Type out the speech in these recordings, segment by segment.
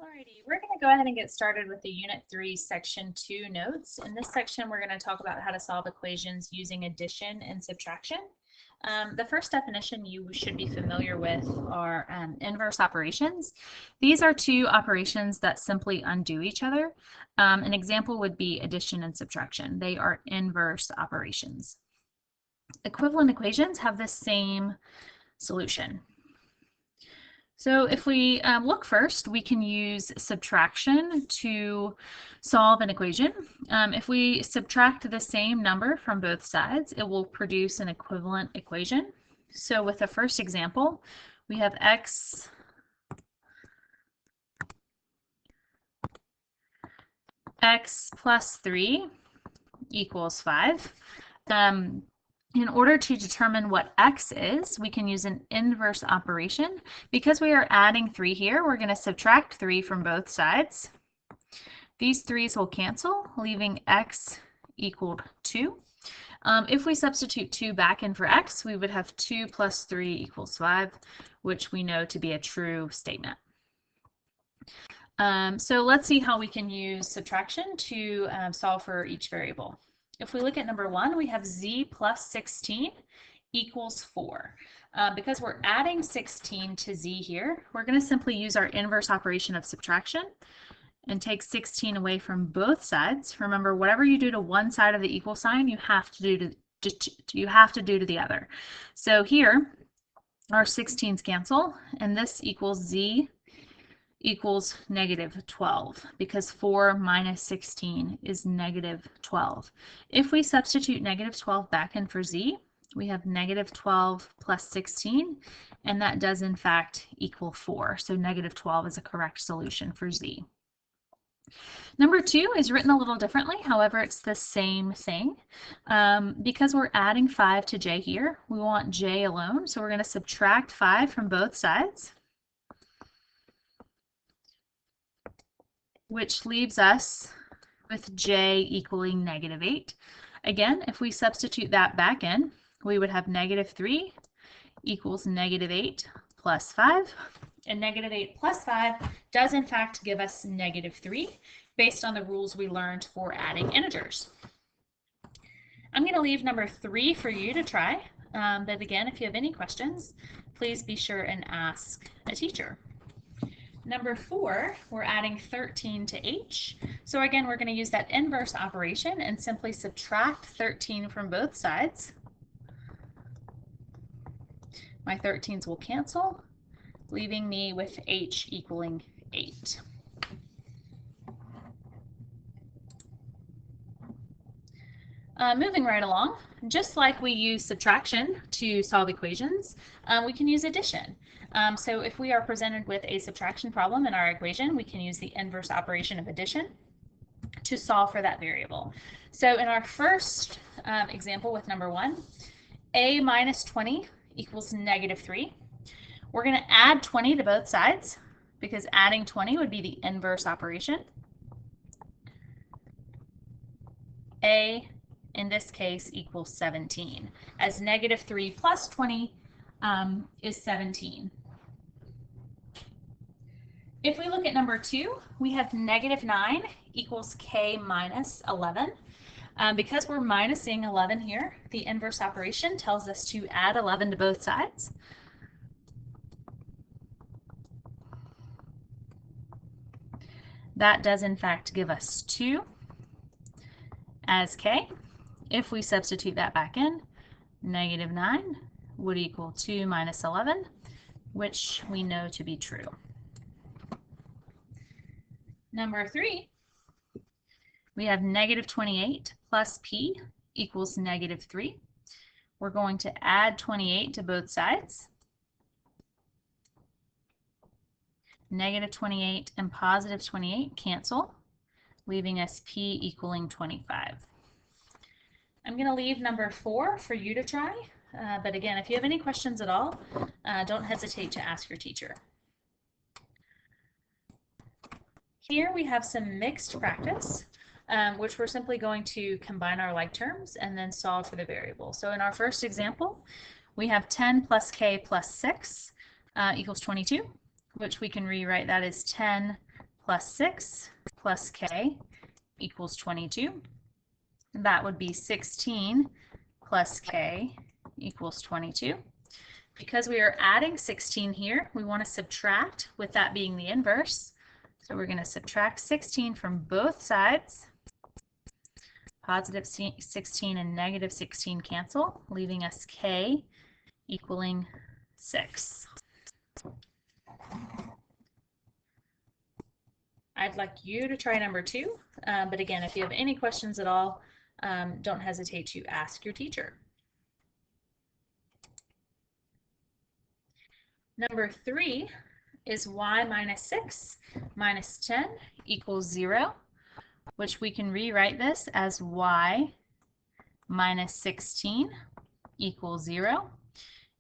Alrighty, we're going to go ahead and get started with the Unit 3, Section 2 notes. In this section, we're going to talk about how to solve equations using addition and subtraction. The first definition you should be familiar with are inverse operations. These are two operations that simply undo each other. An example would be addition and subtraction. They are inverse operations. Equivalent equations have the same solution. So if we look first, we can use subtraction to solve an equation. If we subtract the same number from both sides, it will produce an equivalent equation. So with the first example, we have x plus 3 equals 5. In order to determine what x is, we can use an inverse operation. Because we are adding 3 here, we're going to subtract 3 from both sides. These 3's will cancel, leaving x equaled 2. If we substitute 2 back in for x, we would have 2 plus 3 equals 5, which we know to be a true statement. So let's see how we can use subtraction to solve for each variable. If we look at number 1, we have z plus 16 equals 4. Because we're adding 16 to z here, we're going to simply use our inverse operation of subtraction and take 16 away from both sides. Remember, whatever you do to one side of the equal sign, you have to do to the other. So here, our 16's cancel, and this equals z equals negative 12, because 4 minus 16 is negative 12. If we substitute negative 12 back in for z, we have negative 12 plus 16, and that does in fact equal 4. So negative 12 is a correct solution for z. Number 2 is written a little differently, however, it's the same thing. Because we're adding 5 to j here, we want j alone, so we're going to subtract 5 from both sides, which leaves us with j equaling negative 8. Again, if we substitute that back in, we would have negative 3 equals negative 8 plus 5. And negative 8 plus 5 does in fact give us negative 3 based on the rules we learned for adding integers. I'm going to leave number 3 for you to try. But again, if you have any questions, please be sure and ask a teacher. Number 4, we're adding 13 to h. So again, we're going to use that inverse operation and simply subtract 13 from both sides. My 13's will cancel, leaving me with h equaling 8. Moving right along, just like we use subtraction to solve equations, we can use addition. So if we are presented with a subtraction problem in our equation, we can use the inverse operation of addition to solve for that variable. So in our first example with number 1, a minus 20 equals negative 3. We're going to add 20 to both sides because adding 20 would be the inverse operation. A in this case equals 17, as negative 3 plus 20 is 17. If we look at number 2, we have negative 9 equals k minus 11. Because we're minusing 11 here, the inverse operation tells us to add 11 to both sides. That does in fact give us 2 as k. If we substitute that back in, negative 9 would equal 2 minus 11, which we know to be true. Number 3, we have negative 28 plus p equals negative 3. We're going to add 28 to both sides. Negative 28 and positive 28 cancel, leaving us p equaling 25. I'm going to leave number 4 for you to try, but again, if you have any questions at all, don't hesitate to ask your teacher. Here we have some mixed practice, which we're simply going to combine our like terms and then solve for the variable. So in our first example, we have 10 plus k plus 6 equals 22, which we can rewrite that as 10 plus 6 plus k equals 22. That would be 16 plus k equals 22. Because we are adding 16 here, we want to subtract with that being the inverse. So we're going to subtract 16 from both sides. Positive 16 and negative 16 cancel, leaving us k equaling 6. I'd like you to try number 2, but again, if you have any questions at all, don't hesitate to ask your teacher. Number 3 is y minus 6 minus 10 equals 0, which we can rewrite this as y minus 16 equals 0.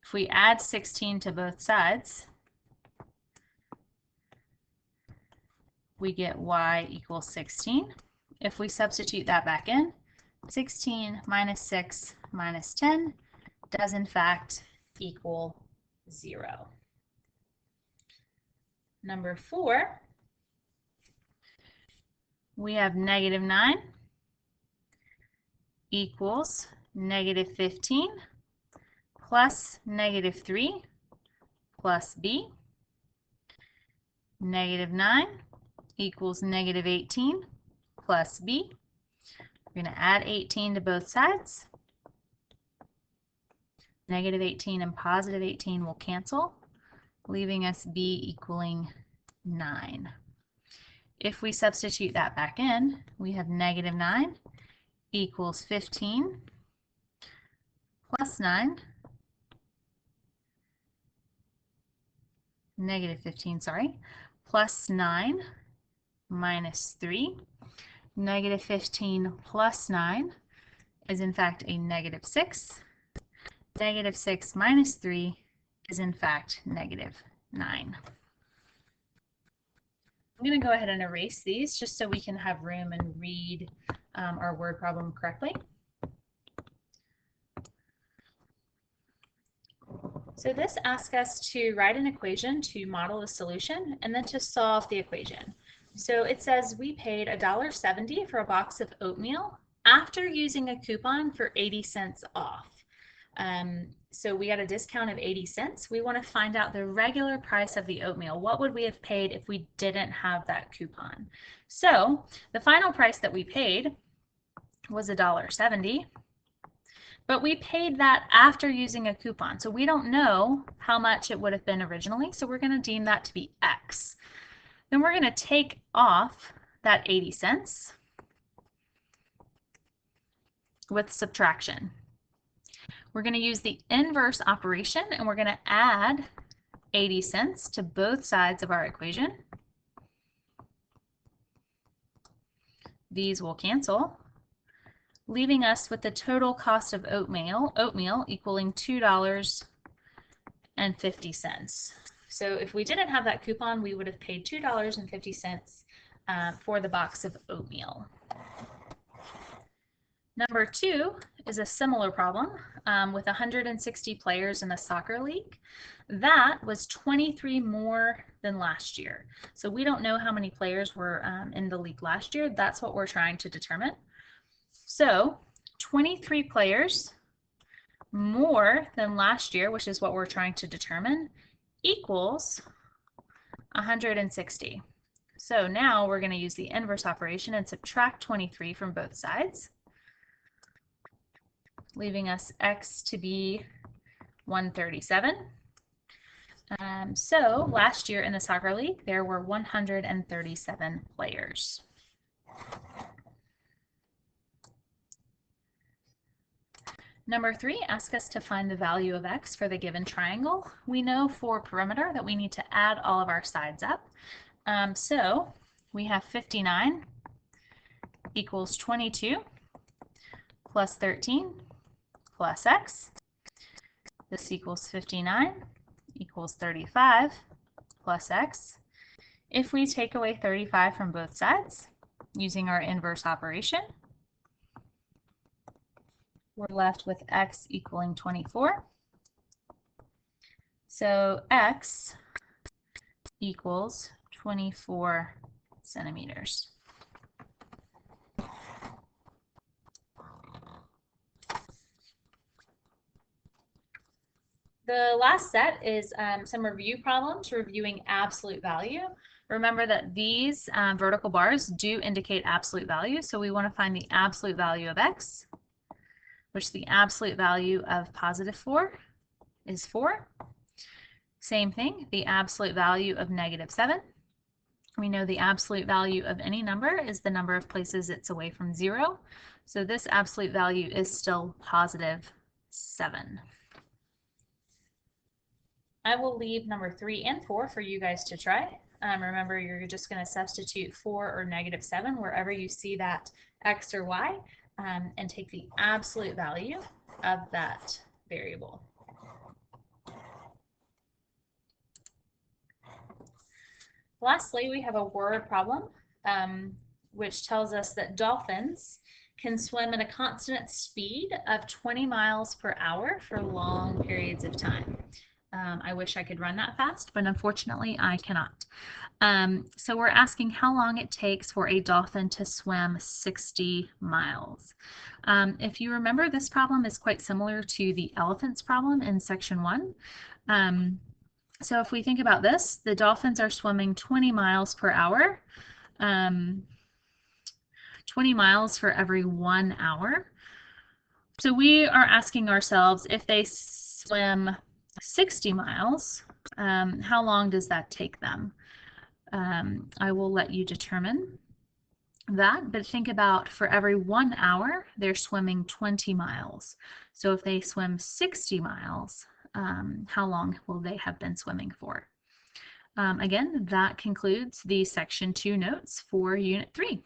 If we add 16 to both sides, we get y equals 16. If we substitute that back in, 16 minus 6 minus 10 does in fact equal 0. Number 4, we have negative 9 equals negative 15 plus negative 3 plus b. Negative 9 equals negative 18 plus b. We're going to add 18 to both sides. Negative 18 and positive 18 will cancel, leaving us b equaling 9. If we substitute that back in, we have negative 9 equals 15 plus 9, negative 15, sorry, plus 9 minus 3. Negative 15 plus 9 is in fact a negative 6. Negative 6 minus 3 is in fact negative 9. I'm going to go ahead and erase these just so we can have room and read our word problem correctly. So this asks us to write an equation to model the solution and then to solve the equation. So it says we paid $1.70 for a box of oatmeal after using a coupon for 80 cents off. So we got a discount of 80 cents. We want to find out the regular price of the oatmeal. What would we have paid if we didn't have that coupon? So the final price that we paid was $1.70, but we paid that after using a coupon. So we don't know how much it would have been originally. So we're going to deem that to be X. Then we're going to take off that 80 cents with subtraction. We're going to use the inverse operation and we're going to add 80 cents to both sides of our equation. These will cancel, leaving us with the total cost of oatmeal equaling $2.50. So if we didn't have that coupon, we would have paid $2.50 for the box of oatmeal. Number 2 is a similar problem with 160 players in a soccer league. That was 23 more than last year. So we don't know how many players were in the league last year. That's what we're trying to determine. So 23 players more than last year, which is what we're trying to determine, equals 160. So now we're going to use the inverse operation and subtract 23 from both sides, leaving us X to be 137. So last year in the soccer league, there were 137 players. Number 3 asks us to find the value of X for the given triangle. We know for perimeter that we need to add all of our sides up. So we have 59 equals 22 plus 13 plus X. This equals 59 equals 35 plus X. If we take away 35 from both sides using our inverse operation, we're left with X equaling 24. So X equals 24 centimeters. The last set is some review problems reviewing absolute value. Remember that these vertical bars do indicate absolute value, so we want to find the absolute value of x, which the absolute value of positive 4 is 4. Same thing, the absolute value of negative 7. We know the absolute value of any number is the number of places it's away from 0. So this absolute value is still positive 7. I will leave number 3 and 4 for you guys to try. Remember, you're just going to substitute 4 or negative 7 wherever you see that x or y, and take the absolute value of that variable. Lastly, we have a word problem, which tells us that dolphins can swim at a constant speed of 20 miles per hour for long periods of time. I wish I could run that fast, but unfortunately I cannot. So we're asking how long it takes for a dolphin to swim 60 miles. If you remember, this problem is quite similar to the elephant's problem in section 1. So if we think about this, the dolphins are swimming 20 miles per hour, 20 miles for every 1 hour. So we are asking ourselves, if they swim 60 miles, how long does that take them? I will let you determine that, but think about for every 1 hour, they're swimming 20 miles. So if they swim 60 miles, how long will they have been swimming for? Again, that concludes the section 2 notes for Unit 3.